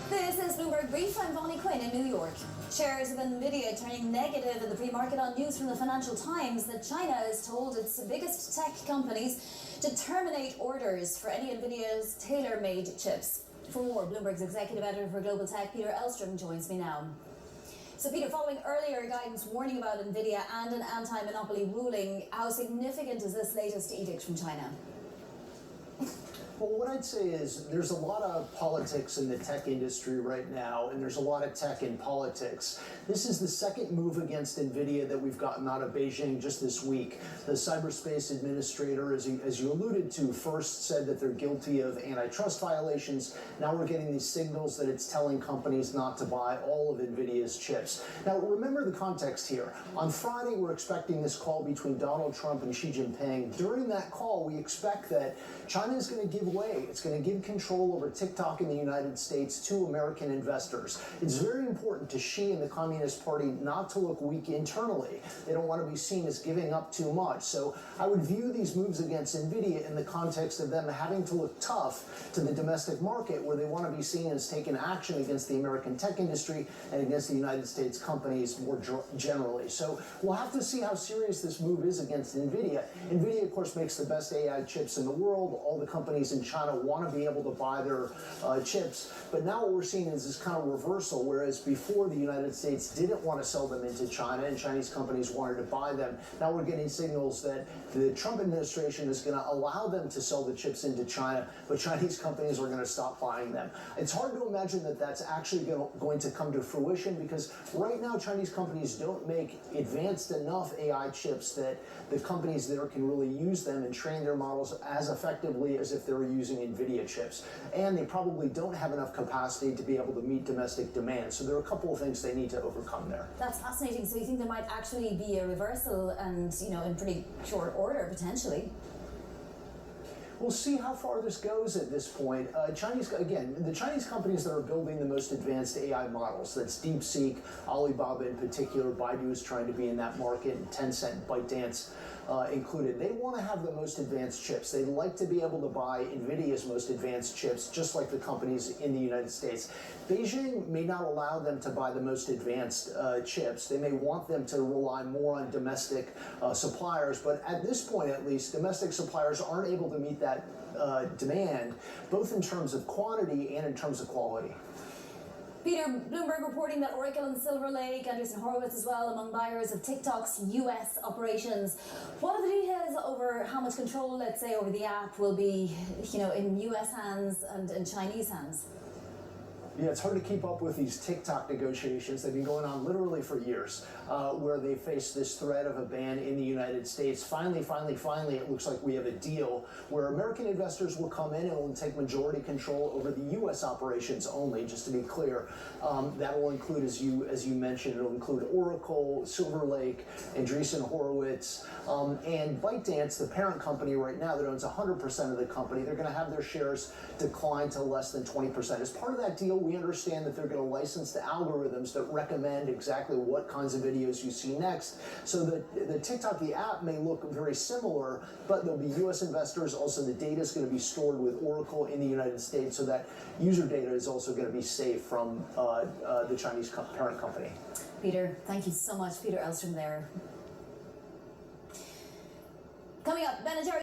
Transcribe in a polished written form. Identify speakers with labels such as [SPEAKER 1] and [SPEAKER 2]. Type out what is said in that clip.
[SPEAKER 1] This is Bloomberg Brief. I'm Bonnie Quinn in New York. Shares of Nvidia turning negative in the pre-market on news from the Financial Times that China has told its biggest tech companies to terminate orders for any Nvidia's tailor-made chips. For more, Bloomberg's executive editor for Global Tech, Peter Elstrom, joins me now. So Peter, following earlier guidance warning about Nvidia and an anti-monopoly ruling, how significant is this latest edict from China?
[SPEAKER 2] Well, what I'd say is there's a lot of politics in the tech industry right now, and there's a lot of tech in politics. This is the second move against Nvidia that we've gotten out of Beijing just this week. The cyberspace administrator, as you alluded to, first said that they're guilty of antitrust violations. Now we're getting these signals that it's telling companies not to buy all of Nvidia's chips. Now, remember the context here. On Friday, we're expecting this call between Donald Trump and Xi Jinping. During that call, we expect that China is going to give way. It's going to give control over Tik Tok in the United States to American investors. It's very important to Xi and the Communist Party not to look weak internally. They don't want to be seen as giving up too much. So I would view these moves against Nvidia in the context of them having to look tough to the domestic market, where they want to be seen as taking action against the American tech industry and against the United States companies more generally. So we'll have to see how serious this move is against Nvidia. Nvidia, of course, makes the best AI chips in the world. All the companies in China want to be able to buy their chips, but now what we're seeing is this kind of reversal, whereas before the United States didn't want to sell them into China and Chinese companies wanted to buy them. Now we're getting signals that the Trump administration is going to allow them to sell the chips into China, but Chinese companies are going to stop buying them. It's hard to imagine that that's actually going to come to fruition, because right now Chinese companies don't make advanced enough AI chips that the companies there can really use them and train their models as effectively as if they were using Nvidia chips. And they probably don't have enough capacity to be able to meet domestic demand. So there are a couple of things they need to overcome there.
[SPEAKER 1] That's fascinating. So you think there might actually be a reversal, and in pretty short order, potentially?
[SPEAKER 2] We'll see how far this goes at this point. The Chinese companies that are building the most advanced AI models, that's DeepSeek, Alibaba in particular, Baidu is trying to be in that market, and Tencent, ByteDance included. They want to have the most advanced chips. They'd like to be able to buy Nvidia's most advanced chips, just like the companies in the United States. Beijing may not allow them to buy the most advanced chips. They may want them to rely more on domestic suppliers, but at this point, at least, domestic suppliers aren't able to meet that demand, both in terms of quantity and in terms of quality.
[SPEAKER 1] Peter, Bloomberg reporting that Oracle and Silver Lake, Andreessen Horowitz as well, among buyers of TikTok's U.S. operations. What are the details over how much control, let's say, over the app will be, in U.S. hands and in Chinese hands?
[SPEAKER 2] Yeah, it's hard to keep up with these TikTok negotiations. They've been going on literally for years, where they face this threat of a ban in the United States. Finally, it looks like we have a deal where American investors will come in and will take majority control over the U.S. operations only, just to be clear. That will include, as you mentioned, it'll include Oracle, Silver Lake, Andreessen Horowitz, and ByteDance, the parent company right now that owns 100% of the company. They're going to have their shares decline to less than 20%. As part of that deal, we understand that they're going to license the algorithms that recommend exactly what kinds of videos you see next. So the TikTok, the app, may look very similar, but there'll be U.S. investors. Also, the data is going to be stored with Oracle in the United States, so that user data is also going to be safe from the Chinese parent company.
[SPEAKER 1] Peter, thank you so much. Peter Elstrom there. Coming up, Ben and Jerry.